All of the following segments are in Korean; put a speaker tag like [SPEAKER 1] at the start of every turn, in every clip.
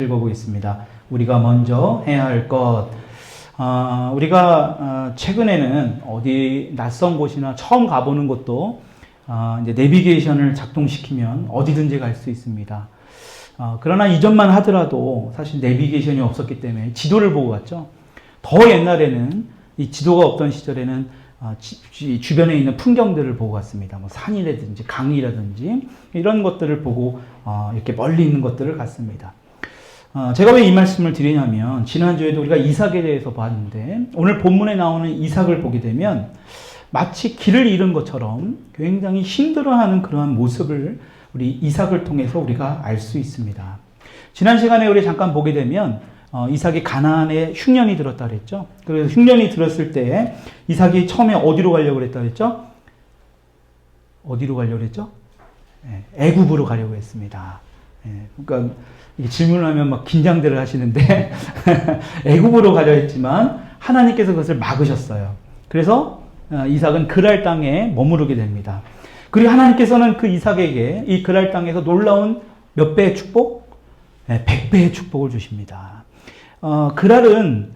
[SPEAKER 1] 읽어보겠습니다. 우리가 먼저 해야 할 것. 우리가 최근에는 어디 낯선 곳이나 처음 가보는 곳도 이제 내비게이션을 작동시키면 어디든지 갈 수 있습니다. 그러나 이전만 하더라도 사실 내비게이션이 없었기 때문에 지도를 보고 갔죠. 더 옛날에는 이 지도가 없던 시절에는 주변에 있는 풍경들을 보고 갔습니다. 뭐 산이라든지 강이라든지 이런 것들을 보고 이렇게 멀리 있는 것들을 갔습니다. 제가 왜 이 말씀을 드리냐면 지난주에도 우리가 이삭에 대해서 봤는데 오늘 본문에 나오는 이삭을 보게 되면 마치 길을 잃은 것처럼 굉장히 힘들어하는 그러한 모습을 우리 이삭을 통해서 우리가 알 수 있습니다. 지난 시간에 우리 잠깐 보게 되면 이삭이 가나안에 흉년이 들었다 그랬죠. 그래서 흉년이 들었을 때 이삭이 처음에 어디로 가려고 그랬다 그랬죠? 어디로 가려고 그랬죠? 애굽으로 가려고 했습니다. 그러니까 질문을 하면 막 긴장들을 하시는데 애굽으로 가려 했지만 하나님께서 그것을 막으셨어요. 그래서 이삭은 그랄 땅에 머무르게 됩니다. 그리고 하나님께서는 그 이삭에게 이 그랄 땅에서 놀라운 몇 배의 축복? 100배의 축복을 주십니다. 그랄은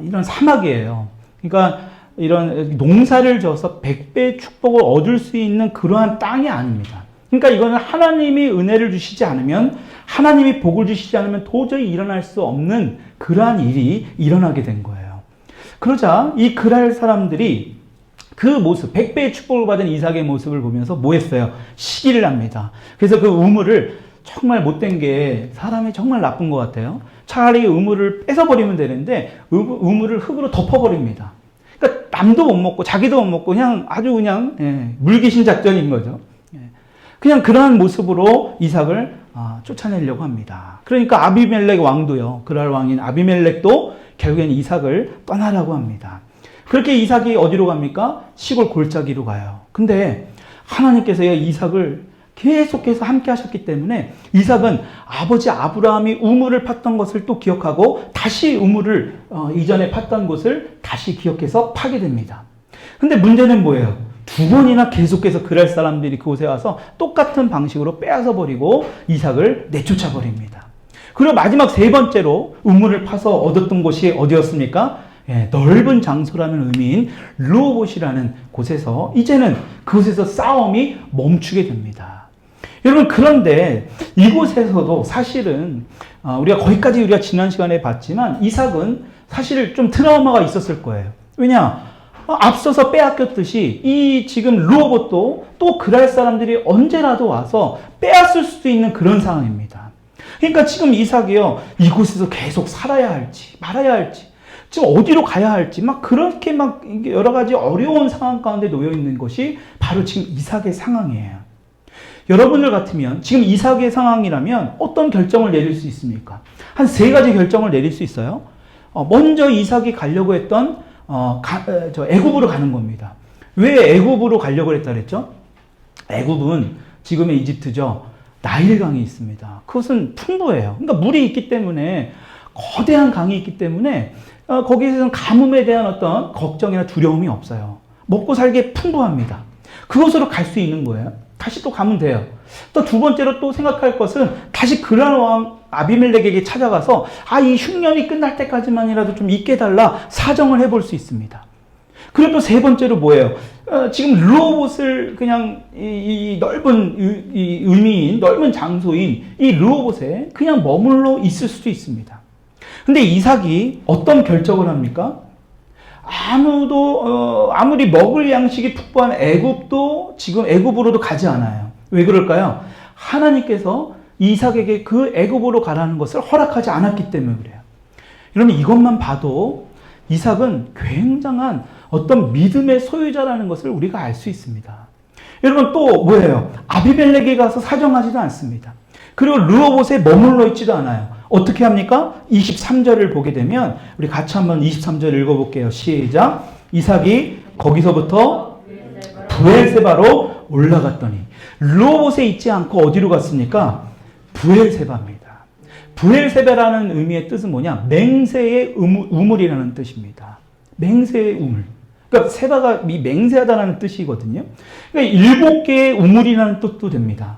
[SPEAKER 1] 이런 사막이에요. 그러니까 이런 농사를 져서 100배의 축복을 얻을 수 있는 그러한 땅이 아닙니다. 그러니까 이거는 하나님이 은혜를 주시지 않으면, 하나님이 복을 주시지 않으면 도저히 일어날 수 없는 그러한 일이 일어나게 된 거예요. 그러자 이 그랄 사람들이 그 모습, 100배의 축복을 받은 이삭의 모습을 보면서 뭐 했어요? 시기를 합니다. 그래서 그 우물을, 정말 못된 게 사람이 정말 나쁜 것 같아요. 차라리 우물을 뺏어버리면 되는데 우물을 흙으로 덮어버립니다. 그러니까 남도 못 먹고 자기도 못 먹고 그냥 아주 그냥 물귀신 작전인 거죠. 그냥 그러한 모습으로 이삭을 쫓아내려고 합니다. 그러니까 아비멜렉 왕도요, 그랄 왕인 아비멜렉도 결국엔 이삭을 떠나라고 합니다. 그렇게 이삭이 어디로 갑니까? 시골 골짜기로 가요. 근데 하나님께서 이삭을 계속해서 함께 하셨기 때문에 이삭은 아버지 아브라함이 우물을 팠던 것을 또 기억하고 다시 우물을 이전에 팠던 곳을 다시 기억해서 파게 됩니다. 근데 문제는 뭐예요? 두 번이나 계속해서 그랄 사람들이 그곳에 와서 똑같은 방식으로 빼앗아 버리고 이삭을 내쫓아 버립니다. 그리고 마지막 세 번째로 우물을 파서 얻었던 곳이 어디였습니까? 넓은 장소라는 의미인 르호봇이라는 곳에서 이제는 그곳에서 싸움이 멈추게 됩니다. 여러분, 그런데 이곳에서도 사실은 우리가 거기까지 우리가 지난 시간에 봤지만 이삭은 사실 좀 트라우마가 있었을 거예요. 왜냐? 앞서서 빼앗겼듯이 이 지금 르호봇도 또 그랄 사람들이 언제라도 와서 빼앗을 수도 있는 그런 상황입니다. 그러니까 지금 이삭이요, 이곳에서 계속 살아야 할지 말아야 할지, 지금 어디로 가야 할지 막 그렇게 막 여러 가지 어려운 상황 가운데 놓여 있는 것이 바로 지금 이삭의 상황이에요. 여러분들 같으면 지금 이삭의 상황이라면 어떤 결정을 내릴 수 있습니까? 한 세 가지 결정을 내릴 수 있어요. 먼저 이삭이 가려고 했던 애굽으로 가는 겁니다. 왜 애굽으로 가려고 했다 그랬죠? 애굽은 지금의 이집트죠. 나일강이 있습니다. 그것은 풍부해요. 그러니까 물이 있기 때문에, 거대한 강이 있기 때문에 거기에서는 가뭄에 대한 어떤 걱정이나 두려움이 없어요. 먹고 살기에 풍부합니다. 그곳으로 갈 수 있는 거예요. 다시 또 가면 돼요. 또 두 번째로 또 생각할 것은 다시 그랄 왕 아비멜렉에게 찾아가서 이 흉년이 끝날 때까지만이라도 좀 있게 해달라 사정을 해볼 수 있습니다. 그리고 또 세 번째로 뭐예요? 지금 르호봇을 그냥 이 넓은 의미인 넓은 장소인 이 르호봇에 그냥 머물러 있을 수도 있습니다. 근데 이삭이 어떤 결정을 합니까? 아무리 먹을 양식이 풍부한 애굽도 지금 애굽으로도 가지 않아요. 왜 그럴까요? 하나님께서 이삭에게 그 애굽으로 가라는 것을 허락하지 않았기 때문에 그래요. 여러분, 이것만 봐도 이삭은 굉장한 어떤 믿음의 소유자라는 것을 우리가 알 수 있습니다. 여러분, 또 뭐예요? 아비멜렉에 가서 사정하지도 않습니다. 그리고 르호봇에 머물러 있지도 않아요. 어떻게 합니까? 23절을 보게 되면 우리 같이 한번 23절 읽어볼게요. 시작. 이삭이 거기서부터 브엘세바로 올라갔더니, 르호봇에 있지 않고 어디로 갔습니까? 브엘세바입니다. 브엘세바라는 의미의 뜻은 뭐냐? 맹세의 우물이라는 뜻입니다. 맹세의 우물. 그러니까 세바가 맹세하다라는 뜻이거든요. 그러니까 7개의 우물이라는 뜻도 됩니다.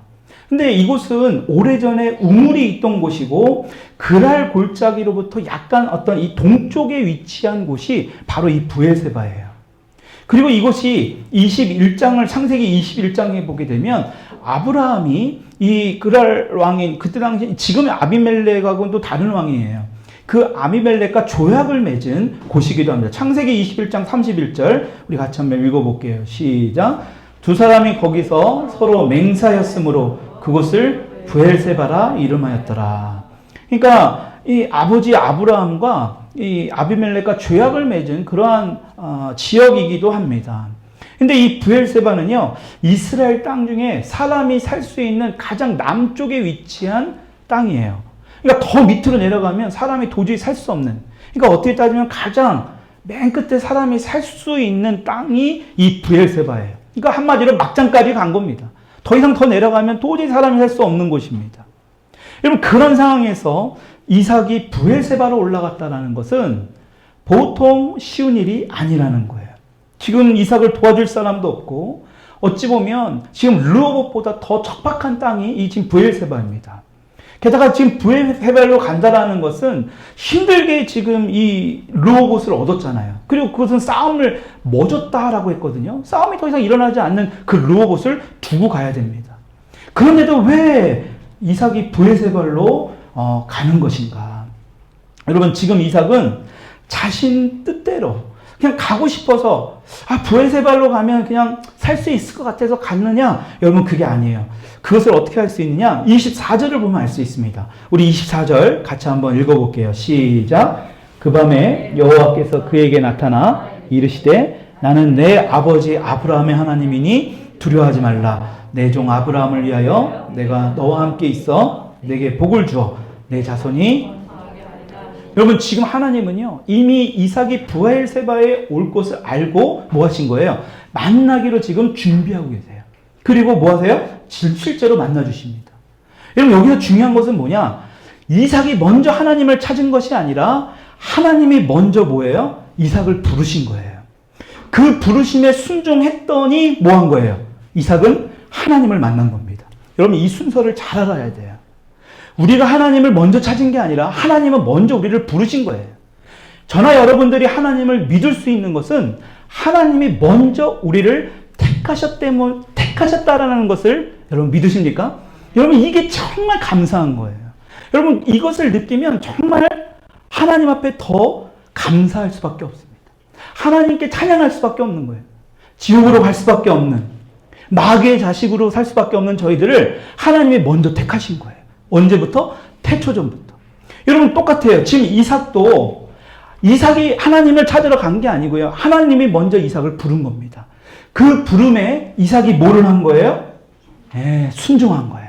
[SPEAKER 1] 근데 이곳은 오래전에 우물이 있던 곳이고 그랄 골짜기로부터 약간 어떤 이 동쪽에 위치한 곳이 바로 이 브엘세바예요. 그리고 이것이 21장을 창세기 21장에 보게 되면 아브라함이 이 그랄 왕인 그때 당시 지금의 아비멜렉하고는 또 다른 왕이에요. 그 아비멜렉과 조약을 맺은 곳이기도 합니다. 창세기 21장 31절 우리 같이 한번 읽어볼게요. 시작. 두 사람이 거기서 서로 맹사였으므로 그곳을 브엘세바라 이름하였더라. 그러니까 이 아버지 아브라함과 이 아비멜렉과 조약을 맺은 그러한 지역이기도 합니다. 근데 이 브엘세바는요, 이스라엘 땅 중에 사람이 살 수 있는 가장 남쪽에 위치한 땅이에요. 그러니까 더 밑으로 내려가면 사람이 도저히 살 수 없는, 그러니까 어떻게 따지면 가장 맨 끝에 사람이 살 수 있는 땅이 이 브엘세바예요. 그러니까 한마디로 막장까지 간 겁니다. 더 이상 더 내려가면 도저히 사람이 살 수 없는 곳입니다. 여러분, 그런 상황에서 이삭이 브엘세바로 올라갔다는 것은 보통 쉬운 일이 아니라는 거예요. 지금 이삭을 도와줄 사람도 없고 어찌 보면 지금 르호봇보다 더 척박한 땅이 이 지금 브엘세바입니다. 게다가 지금 브엘세바로 간다라는 것은 힘들게 지금 이 르호봇을 얻었잖아요. 그리고 그것은 싸움을 멎었다라고 했거든요. 싸움이 더 이상 일어나지 않는 그 르호봇을 두고 가야 됩니다. 그런데도 왜 이삭이 브엘세바로 가는 것인가? 여러분, 지금 이삭은 자신 뜻대로 그냥 가고 싶어서 브엘세바로 가면 그냥 살 수 있을 것 같아서 갔느냐? 여러분, 그게 아니에요. 그것을 어떻게 할 수 있느냐? 24절을 보면 알 수 있습니다. 우리 24절 같이 한번 읽어볼게요. 시작. 그 밤에 여호와께서 그에게 나타나 이르시되 나는 내 아버지 아브라함의 하나님이니 두려워하지 말라. 내 종 아브라함을 위하여 내가 너와 함께 있어 내게 복을 주어 내 자손이. 여러분, 지금 하나님은요, 이미 이삭이 브엘세바에 올 것을 알고 뭐 하신 거예요? 만나기로 지금 준비하고 계세요. 그리고 뭐 하세요? 실제로 만나 주십니다. 여러분, 여기서 중요한 것은 뭐냐? 이삭이 먼저 하나님을 찾은 것이 아니라 하나님이 먼저 뭐예요? 이삭을 부르신 거예요. 그 부르심에 순종했더니 뭐 한 거예요? 이삭은 하나님을 만난 겁니다. 여러분, 이 순서를 잘 알아야 돼요. 우리가 하나님을 먼저 찾은 게 아니라 하나님은 먼저 우리를 부르신 거예요. 저나 여러분들이 하나님을 믿을 수 있는 것은 하나님이 먼저 우리를 택하셨다라는 것을 여러분 믿으십니까? 여러분, 이게 정말 감사한 거예요. 여러분, 이것을 느끼면 정말 하나님 앞에 더 감사할 수밖에 없습니다. 하나님께 찬양할 수밖에 없는 거예요. 지옥으로 갈 수밖에 없는, 마귀의 자식으로 살 수밖에 없는 저희들을 하나님이 먼저 택하신 거예요. 언제부터? 태초전부터. 여러분, 똑같아요. 지금 이삭이 하나님을 찾으러 간 게 아니고요. 하나님이 먼저 이삭을 부른 겁니다. 그 부름에 이삭이 뭐를 한 거예요? 순종한 거예요.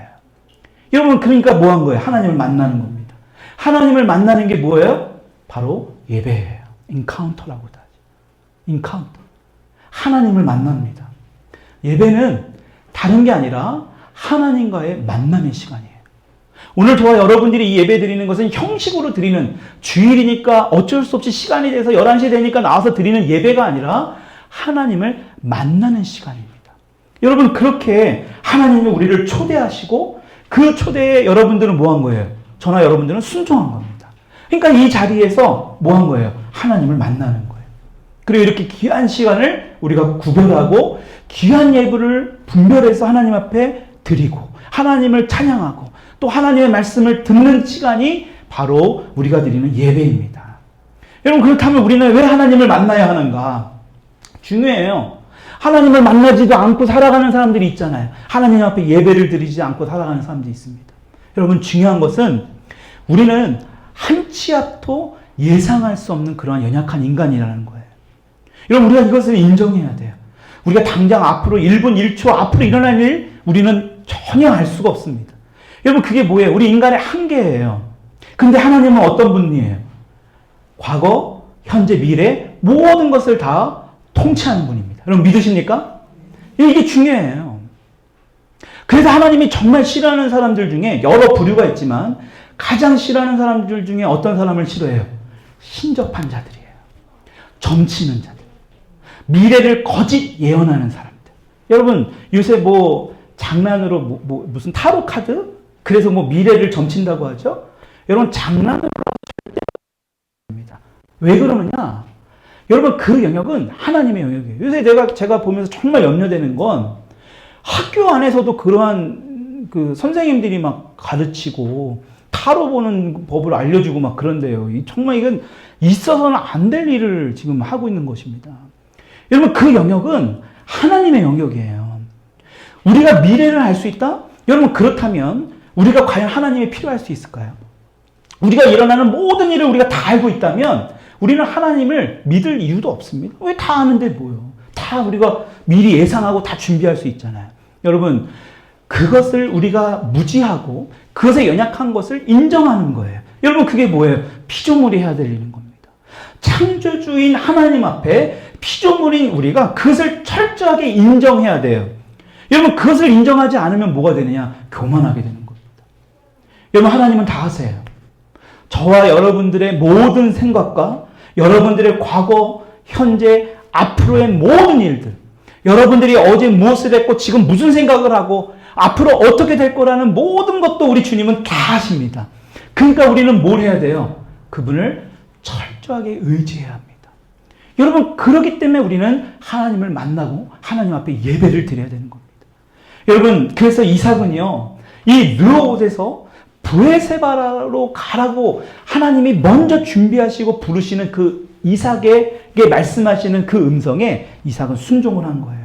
[SPEAKER 1] 여러분, 그러니까 뭐 한 거예요? 하나님을 만나는 겁니다. 하나님을 만나는 게 뭐예요? 바로 예배예요. 인카운터라고도 하죠. 인카운터. 하나님을 만납니다. 예배는 다른 게 아니라 하나님과의 만남의 시간이에요. 오늘 저와 여러분들이 이 예배 드리는 것은 형식으로 드리는, 주일이니까 어쩔 수 없이 시간이 돼서 11시 되니까 나와서 드리는 예배가 아니라 하나님을 만나는 시간입니다. 여러분, 그렇게 하나님이 우리를 초대하시고 그 초대에 여러분들은 뭐 한 거예요? 저나 여러분들은 순종한 겁니다. 그러니까 이 자리에서 뭐 한 거예요? 하나님을 만나는 거예요. 그리고 이렇게 귀한 시간을 우리가 구별하고 귀한 예배를 분별해서 하나님 앞에 드리고 하나님을 찬양하고 또 하나님의 말씀을 듣는 시간이 바로 우리가 드리는 예배입니다. 여러분, 그렇다면 우리는 왜 하나님을 만나야 하는가? 중요해요. 하나님을 만나지도 않고 살아가는 사람들이 있잖아요. 하나님 앞에 예배를 드리지 않고 살아가는 사람들이 있습니다. 여러분, 중요한 것은 우리는 한 치 앞도 예상할 수 없는 그러한 연약한 인간이라는 거예요. 여러분, 우리가 이것을 인정해야 돼요. 우리가 당장 앞으로 1분 1초 앞으로 일어날 일 우리는 전혀 알 수가 없습니다. 여러분, 그게 뭐예요? 우리 인간의 한계예요. 근데 하나님은 어떤 분이에요? 과거, 현재, 미래 모든 것을 다 통치하는 분입니다. 여러분, 믿으십니까? 이게 중요해요. 그래서 하나님이 정말 싫어하는 사람들 중에 여러 부류가 있지만 가장 싫어하는 사람들 중에 어떤 사람을 싫어해요? 신접한 자들이에요. 점치는 자들. 미래를 거짓 예언하는 사람들. 여러분, 요새 장난으로 무슨 타로 카드? 그래서 뭐 미래를 점친다고 하죠? 여러분, 장난으로 합니다. 왜 그러느냐? 여러분, 그 영역은 하나님의 영역이에요. 요새 제가 보면서 정말 염려되는 건 학교 안에서도 그러한 그 선생님들이 막 가르치고 타로 보는 법을 알려주고 막 그런데요. 정말 이건 있어서는 안 될 일을 지금 하고 있는 것입니다. 여러분, 그 영역은 하나님의 영역이에요. 우리가 미래를 알 수 있다? 여러분, 그렇다면 우리가 과연 하나님이 필요할 수 있을까요? 우리가 일어나는 모든 일을 우리가 다 알고 있다면 우리는 하나님을 믿을 이유도 없습니다. 왜 다 아는데 뭐요? 다 우리가 미리 예상하고 다 준비할 수 있잖아요. 여러분, 그것을 우리가 무지하고 그것에 연약한 것을 인정하는 거예요. 여러분, 그게 뭐예요? 피조물이 해야 될 일인 겁니다. 창조주인 하나님 앞에 피조물인 우리가 그것을 철저하게 인정해야 돼요. 여러분, 그것을 인정하지 않으면 뭐가 되느냐? 교만하게 되는 겁니다. 여러분, 하나님은 다 아세요. 저와 여러분들의 모든 생각과 여러분들의 과거, 현재, 앞으로의 모든 일들, 여러분들이 어제 무엇을 했고 지금 무슨 생각을 하고 앞으로 어떻게 될 거라는 모든 것도 우리 주님은 다 아십니다. 그러니까 우리는 뭘 해야 돼요? 그분을 철저하게 의지해야 합니다. 여러분, 그렇기 때문에 우리는 하나님을 만나고 하나님 앞에 예배를 드려야 되는 겁니다. 여러분, 그래서 이삭은요, 이 르호봇에서 브에세바로 가라고 하나님이 먼저 준비하시고 부르시는 그 이삭에게 말씀하시는 그 음성에 이삭은 순종을 한 거예요.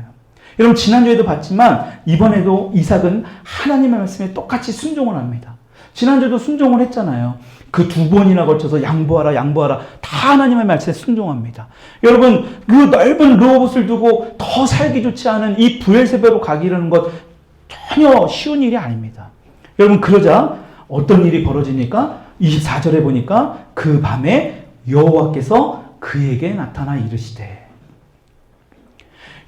[SPEAKER 1] 여러분, 지난주에도 봤지만 이번에도 이삭은 하나님의 말씀에 똑같이 순종을 합니다. 지난주에도 순종을 했잖아요. 그 2번이나 걸쳐서 양보하라 다 하나님의 말씀에 순종합니다. 여러분, 그 넓은 르호봇을 두고 더 살기 좋지 않은 이 브엘세바로 가기라는 것 전혀 쉬운 일이 아닙니다. 여러분, 그러자 어떤 일이 벌어지니까 24절에 보니까 그 밤에 여호와께서 그에게 나타나 이르시되.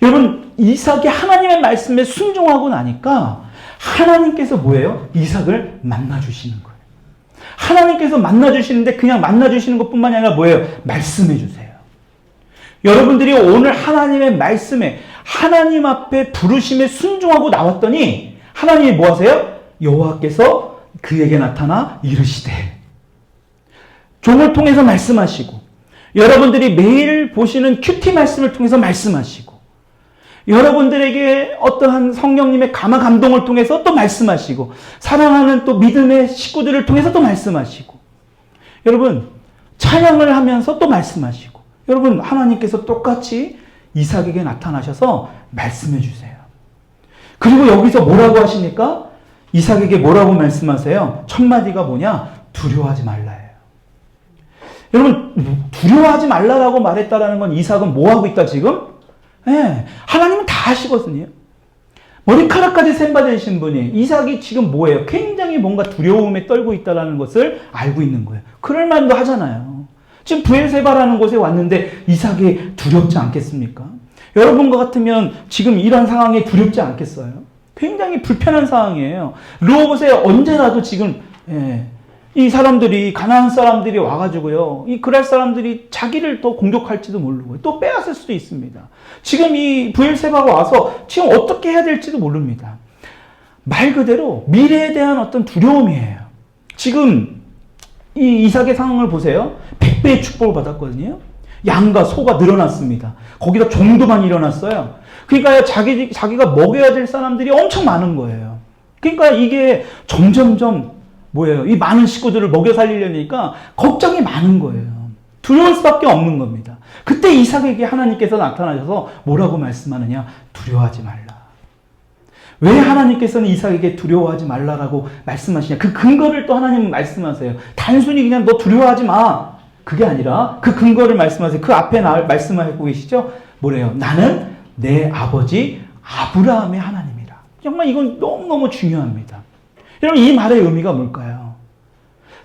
[SPEAKER 1] 여러분, 이삭이 하나님의 말씀에 순종하고 나니까 하나님께서 뭐예요? 이삭을 만나주시는 거예요. 하나님께서 만나주시는데 그냥 만나주시는 것뿐만이 아니라 뭐예요? 말씀해 주세요. 여러분들이 오늘 하나님의 말씀에 하나님 앞에 부르심에 순종하고 나왔더니 하나님이 뭐 하세요? 여호와께서 그에게 나타나 이르시되. 종을 통해서 말씀하시고 여러분들이 매일 보시는 큐티 말씀을 통해서 말씀하시고 여러분들에게 어떠한 성령님의 감화 감동을 통해서 또 말씀하시고 사랑하는 또 믿음의 식구들을 통해서 또 말씀하시고 여러분 찬양을 하면서 또 말씀하시고 여러분 하나님께서 똑같이 이삭에게 나타나셔서 말씀해 주세요. 그리고 여기서 뭐라고 하십니까? 이삭에게 뭐라고 말씀하세요? 첫 마디가 뭐냐? 두려워하지 말라예요. 여러분 두려워하지 말라라고 말했다라는 건 이삭은 뭐 하고 있다 지금? 네, 하나님은 다 아시거든요. 머리카락까지 샘받으신 분이 이삭이 지금 뭐예요? 굉장히 뭔가 두려움에 떨고 있다는 것을 알고 있는 거예요. 그럴 만도 하잖아요. 지금 브엘세바라는 곳에 왔는데 이삭이 두렵지 않겠습니까? 여러분과 같으면 지금 이런 상황에 두렵지 않겠어요? 굉장히 불편한 상황이에요. 르호봇에 언제라도 지금 이 사람들이 가나안 사람들이 와가지고요. 이 그랄 사람들이 자기를 또 공격할지도 모르고 또 빼앗을 수도 있습니다. 지금 이 브엘세바가 와서 지금 어떻게 해야 될지도 모릅니다. 말 그대로 미래에 대한 어떤 두려움이에요. 지금 이 이삭의 상황을 보세요. 100배의 축복을 받았거든요. 양과 소가 늘어났습니다. 거기다 종도만 일어났어요. 그러니까 자기가 먹여야 될 사람들이 엄청 많은 거예요. 그러니까 이게 점점점 뭐예요? 이 많은 식구들을 먹여 살리려니까 걱정이 많은 거예요. 두려울 수밖에 없는 겁니다. 그때 이삭에게 하나님께서 나타나셔서 뭐라고 말씀하느냐? 두려워하지 말라. 왜 하나님께서는 이삭에게 두려워하지 말라라고 말씀하시냐? 그 근거를 또 하나님은 말씀하세요. 단순히 그냥 너 두려워하지 마. 그게 아니라 그 근거를 말씀하세요. 그 앞에 말씀하고 계시죠? 뭐래요? 나는 내 아버지 아브라함의 하나님이라. 정말 이건 너무너무 중요합니다. 여러분 이 말의 의미가 뭘까요?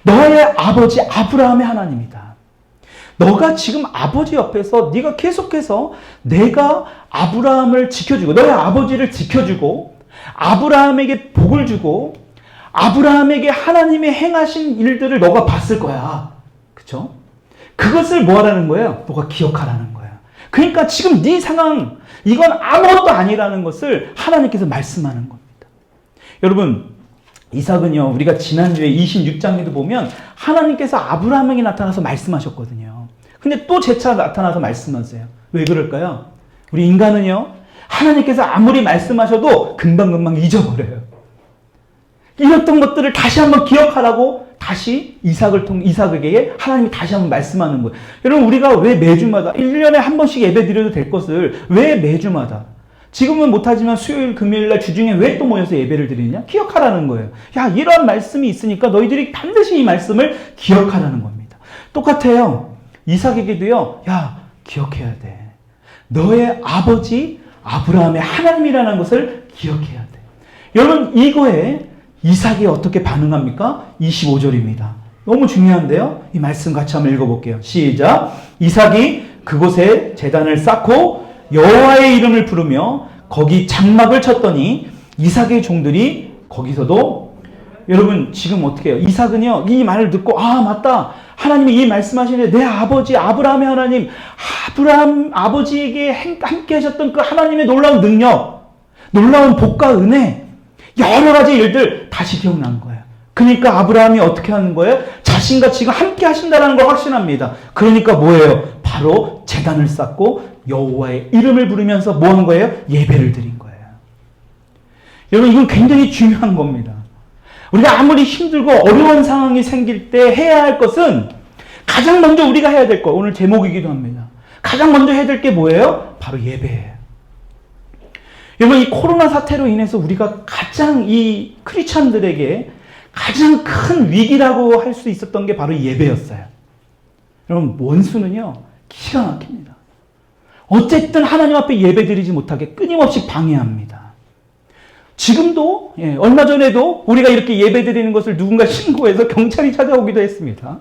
[SPEAKER 1] 너의 아버지 아브라함의 하나님이다. 너가 지금 아버지 옆에서 네가 계속해서 내가 아브라함을 지켜주고 너의 아버지를 지켜주고 아브라함에게 복을 주고 아브라함에게 하나님의 행하신 일들을 너가 봤을 거야. 그렇죠? 그것을 뭐 하라는 거예요? 너가 기억하라는 거예요. 그러니까 지금 네 상황 이건 아무것도 아니라는 것을 하나님께서 말씀하는 겁니다. 여러분, 이삭은요, 우리가 지난주에 26장에도 보면 하나님께서 아브라함에게 나타나서 말씀하셨거든요. 근데 또 재차 나타나서 말씀하세요. 왜 그럴까요? 우리 인간은요, 하나님께서 아무리 말씀하셔도 금방금방 잊어버려요. 잃었던 것들을 다시 한번 기억하라고 다시 이삭에게 하나님이 다시 한번 말씀하는 거예요. 여러분, 우리가 왜 매주마다 1년에 한 번씩 예배 드려도 될 것을 왜 매주마다, 지금은 못하지만 수요일, 금요일날 주중에 왜 또 모여서 예배를 드리느냐? 기억하라는 거예요. 야, 이런 말씀이 있으니까 너희들이 반드시 이 말씀을 기억하라는 겁니다. 똑같아요. 이삭에게도요, 야, 기억해야 돼. 너의 아버지 아브라함의 하나님이라는 것을 기억해야 돼. 여러분, 이거에 이삭이 어떻게 반응합니까? 25절입니다. 너무 중요한데요. 이 말씀 같이 한번 읽어볼게요. 시작. 이삭이 그곳에 제단을 쌓고 여호와의 이름을 부르며 거기 장막을 쳤더니 이삭의 종들이 거기서도, 여러분 지금 어떻게 해요? 이삭은요, 이 말을 듣고, 아, 맞다, 하나님이 이 말씀하시는데 내 아버지 아브라함의 하나님, 아브라함 아버지에게 함께 하셨던 그 하나님의 놀라운 능력, 놀라운 복과 은혜, 여러 가지 일들 다시 기억난 거예요. 그러니까 아브라함이 어떻게 하는 거예요? 자신과 지금 함께 하신다는 걸 확신합니다. 그러니까 뭐예요? 바로 제단을 쌓고 여호와의 이름을 부르면서 뭐 한 거예요? 예배를 드린 거예요. 여러분, 이건 굉장히 중요한 겁니다. 우리가 아무리 힘들고 어려운 상황이 생길 때 해야 할 것은, 가장 먼저 우리가 해야 될 거, 오늘 제목이기도 합니다. 가장 먼저 해야 될 게 뭐예요? 바로 예배예요. 여러분, 이 코로나 사태로 인해서 우리가 가장, 이 크리스찬들에게 가장 큰 위기라고 할 수 있었던 게 바로 예배였어요. 여러분, 원수는요, 기가 막힙니다. 어쨌든 하나님 앞에 예배 드리지 못하게 끊임없이 방해합니다. 지금도, 얼마 전에도 우리가 이렇게 예배 드리는 것을 누군가 신고해서 경찰이 찾아오기도 했습니다.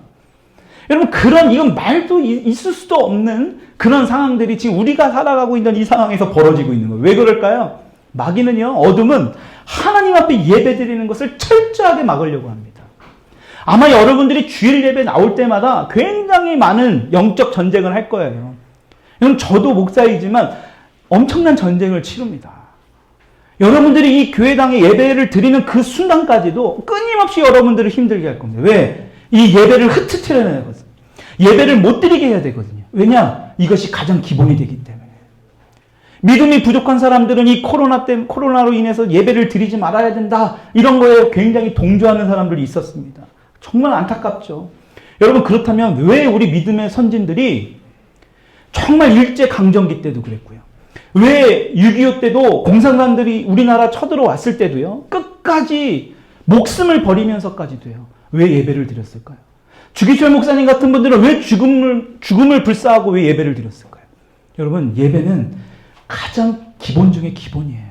[SPEAKER 1] 여러분, 이건 말도 있을 수도 없는 그런 상황들이 지금 우리가 살아가고 있는 이 상황에서 벌어지고 있는 거예요. 왜 그럴까요? 마귀는요, 어둠은 하나님 앞에 예배 드리는 것을 철저하게 막으려고 합니다. 아마 여러분들이 주일 예배 나올 때마다 굉장히 많은 영적 전쟁을 할 거예요. 여러분, 저도 목사이지만 엄청난 전쟁을 치릅니다. 여러분들이 이 교회당에 예배를 드리는 그 순간까지도 끊임없이 여러분들을 힘들게 할 겁니다. 왜? 이 예배를 흩트려야 되거든요. 예배를 못 드리게 해야 되거든요. 왜냐? 이것이 가장 기본이 되기 때문에. 믿음이 부족한 사람들은 이 코로나로 인해서 예배를 드리지 말아야 된다, 이런 거에 굉장히 동조하는 사람들이 있었습니다. 정말 안타깝죠. 여러분, 그렇다면 왜 우리 믿음의 선진들이 정말 일제강점기 때도 그랬고요, 왜 6.25 때도 공산당들이 우리나라 쳐들어왔을 때도요, 끝까지 목숨을 버리면서까지도요, 왜 예배를 드렸을까요? 주기철 목사님 같은 분들은 왜 죽음을 불사하고 왜 예배를 드렸을까요? 여러분, 예배는 가장 기본 중에 기본이에요.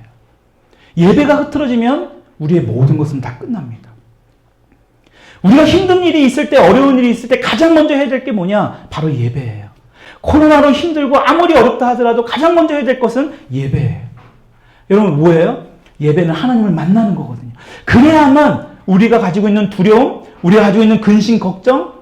[SPEAKER 1] 예배가 흐트러지면 우리의 모든 것은 다 끝납니다. 우리가 힘든 일이 있을 때, 어려운 일이 있을 때 가장 먼저 해야 될 게 뭐냐? 바로 예배예요. 코로나로 힘들고 아무리 어렵다 하더라도 가장 먼저 해야 될 것은 예배예요. 여러분, 뭐예요? 예배는 하나님을 만나는 거거든요. 그래야만 우리가 가지고 있는 두려움, 우리가 가지고 있는 근심, 걱정,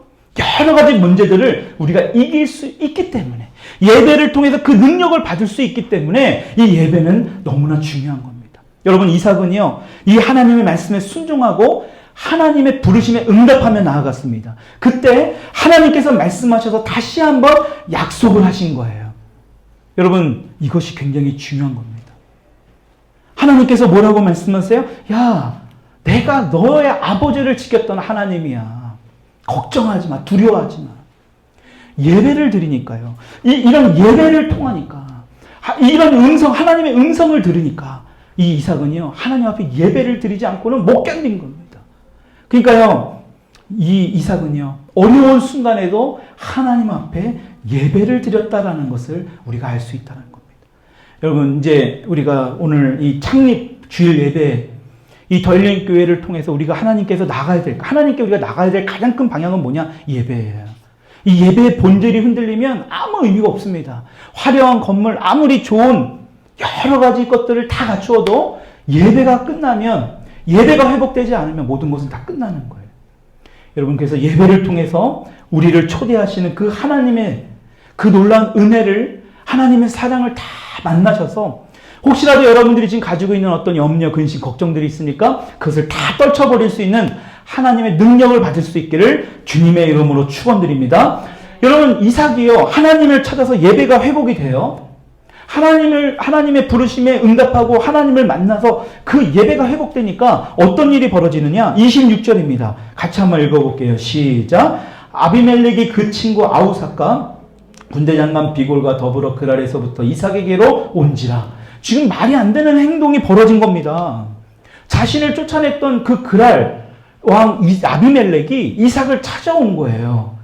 [SPEAKER 1] 여러 가지 문제들을 우리가 이길 수 있기 때문에, 예배를 통해서 그 능력을 받을 수 있기 때문에 이 예배는 너무나 중요한 겁니다. 여러분, 이삭은요, 이 하나님의 말씀에 순종하고 하나님의 부르심에 응답하며 나아갔습니다. 그때 하나님께서 말씀하셔서 다시 한번 약속을 하신 거예요. 여러분, 이것이 굉장히 중요한 겁니다. 하나님께서 뭐라고 말씀하세요? 야, 내가 너의 아버지를 지켰던 하나님이야. 걱정하지 마, 두려워하지 마. 예배를 드리니까요, 이런 예배를 통하니까, 이런 음성, 하나님의 음성을 들으니까 이 이삭은요, 하나님 앞에 예배를 드리지 않고는 못 견딘 겁니다. 그러니까요, 이 이삭은요, 어려운 순간에도 하나님 앞에 예배를 드렸다라는 것을 우리가 알 수 있다는 겁니다. 여러분, 이제 우리가 오늘 이 창립 주일 예배, 이 더일링 교회를 통해서 우리가 하나님께 우리가 나가야 될 가장 큰 방향은 뭐냐? 예배예요. 이 예배의 본질이 흔들리면 아무 의미가 없습니다. 화려한 건물, 아무리 좋은 여러 가지 것들을 다 갖추어도 예배가 끝나면, 예배가 회복되지 않으면 모든 것은 다 끝나는 거예요. 여러분, 그래서 예배를 통해서 우리를 초대하시는 그 하나님의 그 놀라운 은혜를, 하나님의 사랑을 다 만나셔서 혹시라도 여러분들이 지금 가지고 있는 어떤 염려, 근심, 걱정들이 있습니까? 그것을 다 떨쳐버릴 수 있는 하나님의 능력을 받을 수 있기를 주님의 이름으로 축원드립니다. 여러분, 이삭이요, 하나님을 찾아서 예배가 회복이 돼요. 하나님의 부르심에 응답하고 하나님을 만나서 그 예배가 회복되니까 어떤 일이 벌어지느냐? 26절입니다. 같이 한번 읽어볼게요. 시작. 아비멜렉이 그 친구 아우삭과 군대 장관 비골과 더불어 그랄에서부터 이삭에게로 온지라. 지금 말이 안 되는 행동이 벌어진 겁니다. 자신을 쫓아냈던 그 그랄 왕 아비멜렉이 이삭을 찾아온 거예요.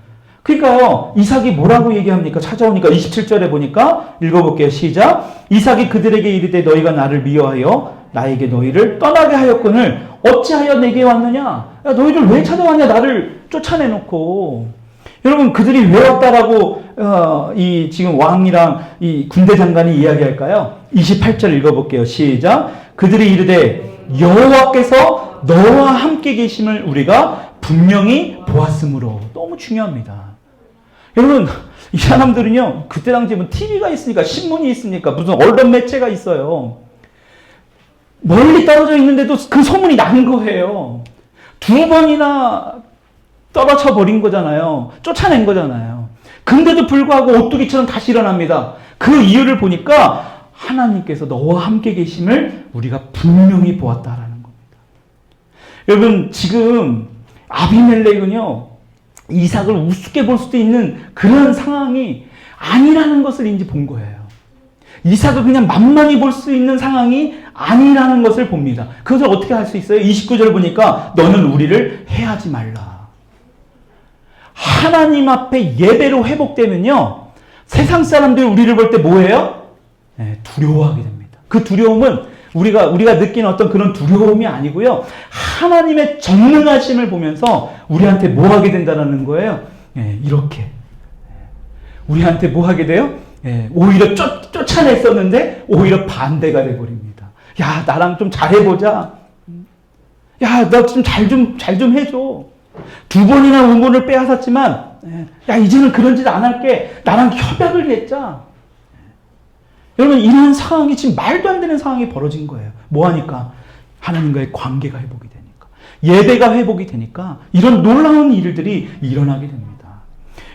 [SPEAKER 1] 그러니까요, 이삭이 뭐라고 얘기합니까? 찾아오니까 27절에 보니까 읽어볼게요. 시작. 이삭이 그들에게 이르되 너희가 나를 미워하여 나에게 너희를 떠나게 하였거늘 어찌하여 내게 왔느냐? 야, 너희들 왜 찾아왔냐? 나를 쫓아내놓고. 여러분, 그들이 왜 왔다라고 이 지금 왕이랑 이 군대 장관이 이야기할까요? 28절 읽어볼게요. 시작. 그들이 이르되 여호와께서 너와 함께 계심을 우리가 분명히 보았으므로. 너무 중요합니다. 여러분, 이 사람들은요, 그때 당시에 뭐 TV가 있으니까, 신문이 있으니까, 무슨 언론 매체가 있어요. 멀리 떨어져 있는데도 그 소문이 난 거예요. 2번이나 떨어져 버린 거잖아요. 쫓아낸 거잖아요. 근데도 불구하고 오뚜기처럼 다시 일어납니다. 그 이유를 보니까 하나님께서 너와 함께 계심을 우리가 분명히 보았다라는 겁니다. 여러분, 지금 아비멜렉은요, 이삭을 우습게 볼 수도 있는 그런 상황이 아니라는 것을 이제 본 거예요. 이삭을 그냥 만만히 볼 수 있는 상황이 아니라는 것을 봅니다. 그것을 어떻게 할 수 있어요? 29절 보니까 너는 우리를 해하지 말라. 하나님 앞에 예배로 회복되면요, 세상 사람들이 우리를 볼 때 뭐예요? 네, 두려워하게 됩니다. 그 두려움은 우리가 느끼는 어떤 그런 두려움이 아니고요, 하나님의 전능하심을 보면서 우리한테 뭐 하게 된다는 거예요? 예, 이렇게. 우리한테 뭐 하게 돼요? 예, 오히려 쫓아냈었는데 오히려 반대가 돼버립니다. 야, 나랑 좀 잘해보자. 야, 나 좀 잘 좀 해줘. 2번이나 우물을 빼앗았지만, 야, 이제는 그런 짓 안 할게. 나랑 협약을 맺자. 여러분, 이런 상황이 지금 말도 안 되는 상황이 벌어진 거예요. 뭐 하니까? 하나님과의 관계가 회복이 되니까. 예배가 회복이 되니까 이런 놀라운 일들이 일어나게 됩니다.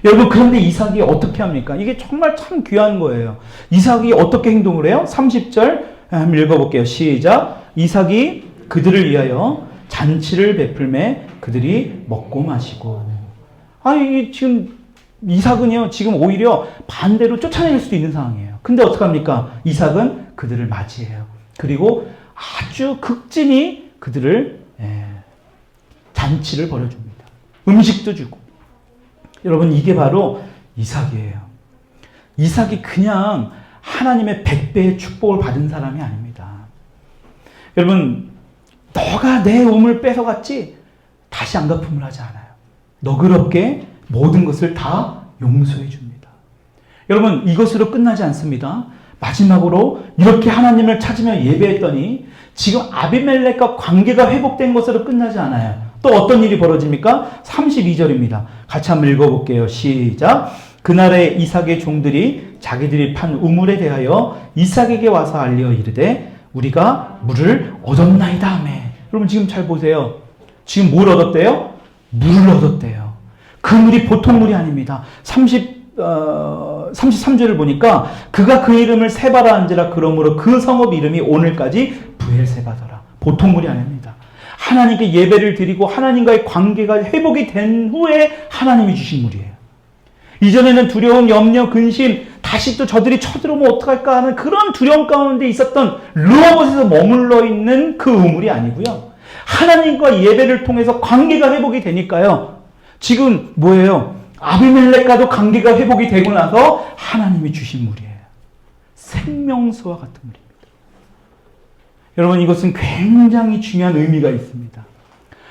[SPEAKER 1] 여러분, 그런데 이삭이 어떻게 합니까? 이게 정말 참 귀한 거예요. 이삭이 어떻게 행동을 해요? 30절 한번 읽어볼게요. 시작. 이삭이 그들을 위하여 잔치를 베풀매 그들이 먹고 마시고. 아니, 지금 이삭은요, 지금 오히려 반대로 쫓아낼 수도 있는 상황이에요. 근데 어떡합니까? 이삭은 그들을 맞이해요. 그리고 아주 극진히 그들을 잔치를 벌여줍니다. 음식도 주고. 여러분, 이게 바로 이삭이에요. 이삭이 그냥 하나님의 100배의 축복을 받은 사람이 아닙니다. 여러분, 너가 내 우물 뺏어갔지? 다시 안 갚음을 하지 않아요. 너그럽게 모든 것을 다 용서해 줍니다. 여러분, 이것으로 끝나지 않습니다. 마지막으로 이렇게 하나님을 찾으며 예배했더니 지금 아비멜렉과 관계가 회복된 것으로 끝나지 않아요. 또 어떤 일이 벌어집니까? 32절입니다. 같이 한번 읽어볼게요. 시작. 그날에 이삭의 종들이 자기들이 판 우물에 대하여 이삭에게 와서 알려 이르되 우리가 물을 얻었나이다 하며. 여러분, 지금 잘 보세요. 지금 뭘 얻었대요? 물을 얻었대요. 그 물이 보통 물이 아닙니다. 33절을 보니까 그가 그 이름을 세바라 한지라. 그러므로 그 성읍 이름이 오늘까지 부엘세바더라. 보통 물이 아닙니다. 하나님께 예배를 드리고 하나님과의 관계가 회복이 된 후에 하나님이 주신 물이에요. 이전에는 두려움, 염려, 근심, 다시 또 저들이 쳐들어오면 어떡할까 하는 그런 두려움 가운데 있었던 루어봇에서 머물러 있는 그 우물이 아니고요, 하나님과 예배를 통해서 관계가 회복이 되니까요, 지금 뭐예요? 아비멜렉과도 관계가 회복이 되고 나서 하나님이 주신 물이에요. 생명수와 같은 물입니다. 여러분, 이것은 굉장히 중요한 의미가 있습니다.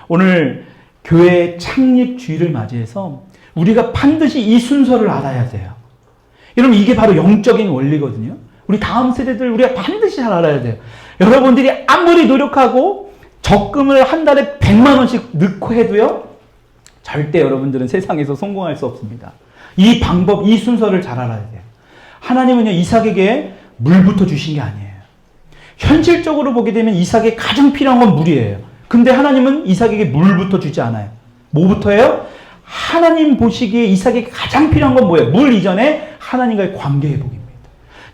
[SPEAKER 1] 오늘 교회 창립 주일을 맞이해서 우리가 반드시 이 순서를 알아야 돼요. 여러분, 이게 바로 영적인 원리거든요. 우리 다음 세대들 우리가 반드시 잘 알아야 돼요. 여러분들이 아무리 노력하고 적금을 한 달에 100만 원씩 넣고 해도요, 절대 여러분들은 세상에서 성공할 수 없습니다. 이 방법, 이 순서를 잘 알아야 돼요. 하나님은요, 이삭에게 물부터 주신 게 아니에요. 현실적으로 보게 되면 이삭에게 가장 필요한 건 물이에요. 근데 하나님은 이삭에게 물부터 주지 않아요. 뭐부터예요? 하나님 보시기에 이삭에게 가장 필요한 건 뭐예요? 물 이전에 하나님과의 관계 회복입니다.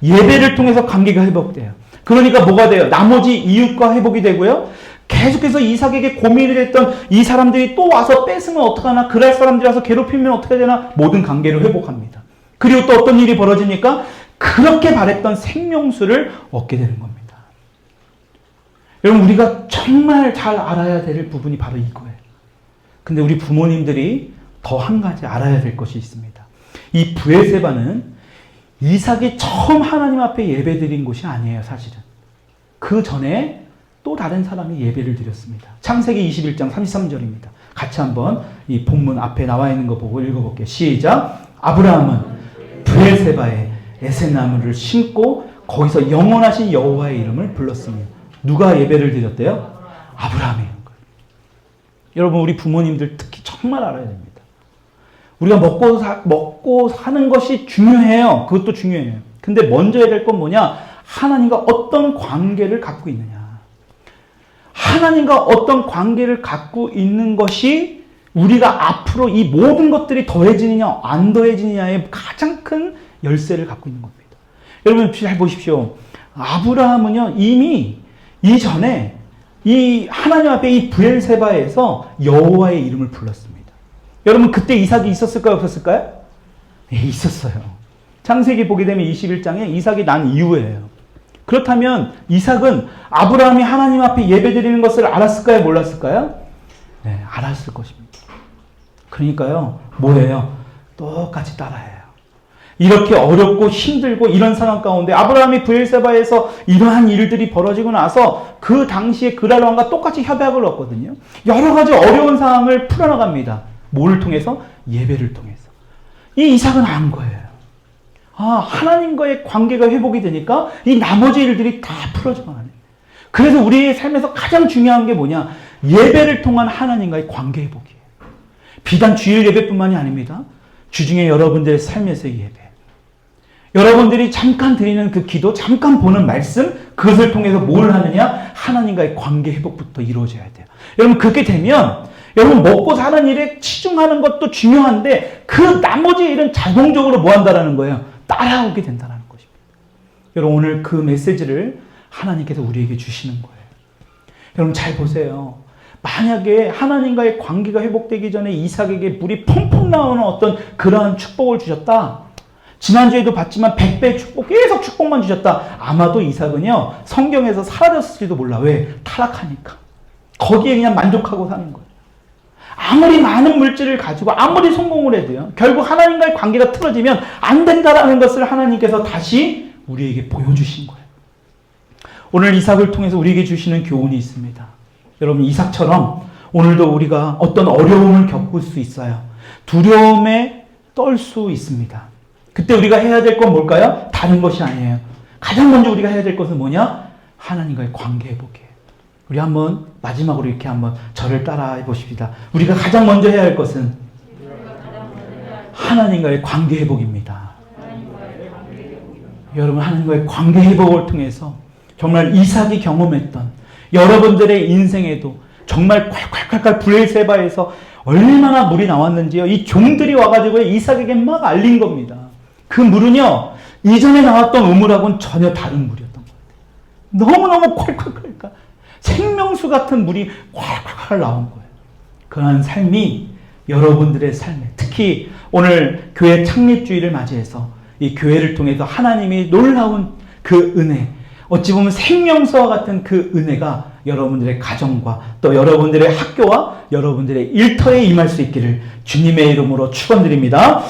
[SPEAKER 1] 예배를 통해서 관계가 회복돼요. 그러니까 뭐가 돼요? 나머지 이웃과 회복이 되고요. 계속해서 이삭에게 고민을 했던 이 사람들이 또 와서 뺏으면 어떡하나, 그랄 사람들이 와서 괴롭히면 어떻게 되나, 모든 관계를 회복합니다. 그리고 또 어떤 일이 벌어지니까 그렇게 바랬던 생명수를 얻게 되는 겁니다. 여러분, 우리가 정말 잘 알아야 될 부분이 바로 이거예요. 근데 우리 부모님들이 더 한 가지 알아야 될 것이 있습니다. 이 브엘세바는 이삭이 처음 하나님 앞에 예배드린 곳이 아니에요, 사실은. 그 전에 또 다른 사람이 예배를 드렸습니다. 창세기 21장 33절입니다. 같이 한번 이 본문 앞에 나와 있는 거 보고 읽어볼게요. 시작. 아브라함은 브엘세바에 에셋나무를 심고 거기서 영원하신 여호와의 이름을 불렀으며. 누가 예배를 드렸대요? 아브라함이. 여러분, 우리 부모님들 특히 정말 알아야 됩니다. 우리가 먹고 사는 것이 중요해요. 그것도 중요해요. 근데 먼저 해야 될 건 뭐냐? 하나님과 어떤 관계를 갖고 있느냐. 하나님과 어떤 관계를 갖고 있는 것이 우리가 앞으로 이 모든 것들이 더해지느냐 안 더해지느냐의 가장 큰 열쇠를 갖고 있는 겁니다. 여러분 잘 보십시오. 아브라함은요, 이미 이전에 이 하나님 앞에 이 브엘세바에서 여호와의 이름을 불렀습니다. 여러분, 그때 이삭이 있었을까요? 없었을까요? 예, 있었어요. 창세기 보게 되면 21장에 이삭이 난 이후예요. 그렇다면 이삭은 아브라함이 하나님 앞에 예배드리는 것을 알았을까요? 몰랐을까요? 네, 알았을 것입니다. 그러니까요, 뭐예요? 똑같이 따라해요. 이렇게 어렵고 힘들고 이런 상황 가운데 아브라함이 브엘세바에서 이러한 일들이 벌어지고 나서 그 당시에 그랄 왕과 똑같이 협약을 얻거든요. 여러 가지 어려운 상황을 풀어나갑니다. 뭐를 통해서? 예배를 통해서. 이 이삭은 안 거예요. 하나님과의 관계가 회복이 되니까 이 나머지 일들이 다 풀어져가네. 그래서 우리의 삶에서 가장 중요한 게 뭐냐? 예배를 통한 하나님과의 관계 회복이에요. 비단 주일 예배뿐만이 아닙니다. 주중에 여러분들의 삶에서의 예배. 여러분들이 잠깐 드리는 그 기도, 잠깐 보는 말씀, 그것을 통해서 뭘 하느냐? 하나님과의 관계 회복부터 이루어져야 돼요. 여러분, 그렇게 되면 여러분 먹고 사는 일에 치중하는 것도 중요한데 그 나머지 일은 자동적으로 뭐 한다라는 거예요? 따라오게 된다는 것입니다. 여러분, 오늘 그 메시지를 하나님께서 우리에게 주시는 거예요. 여러분 잘 보세요. 만약에 하나님과의 관계가 회복되기 전에 이삭에게 물이 펑펑 나오는 어떤 그러한 축복을 주셨다. 지난주에도 봤지만 100배의 축복, 계속 축복만 주셨다. 아마도 이삭은요, 성경에서 사라졌을지도 몰라. 왜? 타락하니까. 거기에 그냥 만족하고 사는 거예요. 아무리 많은 물질을 가지고 아무리 성공을 해도요, 결국 하나님과의 관계가 틀어지면 안 된다라는 것을 하나님께서 다시 우리에게 보여주신 거예요. 오늘 이삭을 통해서 우리에게 주시는 교훈이 있습니다. 여러분, 이삭처럼 오늘도 우리가 어떤 어려움을 겪을 수 있어요. 두려움에 떨 수 있습니다. 그때 우리가 해야 될 건 뭘까요? 다른 것이 아니에요. 가장 먼저 우리가 해야 될 것은 뭐냐? 하나님과의 관계 회복이에요. 우리 한번 마지막으로 이렇게 한번 저를 따라해 보십시다. 우리가 가장 먼저 해야 할 것은 하나님과의 관계 회복입니다. 여러분, 하나님과의 관계 회복을 통해서 정말 이삭이 경험했던 여러분들의 인생에도 정말 콸콸콸콸 브엘세바에서 얼마나 물이 나왔는지요. 이 종들이 와가지고 이삭에게 막 알린 겁니다. 그 물은요, 이전에 나왔던 우물하고는 전혀 다른 물이었던 것 같아요. 너무너무 콸콸콸 생명수 같은 물이 콸콸콸 나온 거예요. 그러한 삶이 여러분들의 삶에, 특히 오늘 교회 창립주일을 맞이해서 이 교회를 통해서 하나님이 놀라운 그 은혜, 어찌 보면 생명수와 같은 그 은혜가 여러분들의 가정과 또 여러분들의 학교와 여러분들의 일터에 임할 수 있기를 주님의 이름으로 축원드립니다.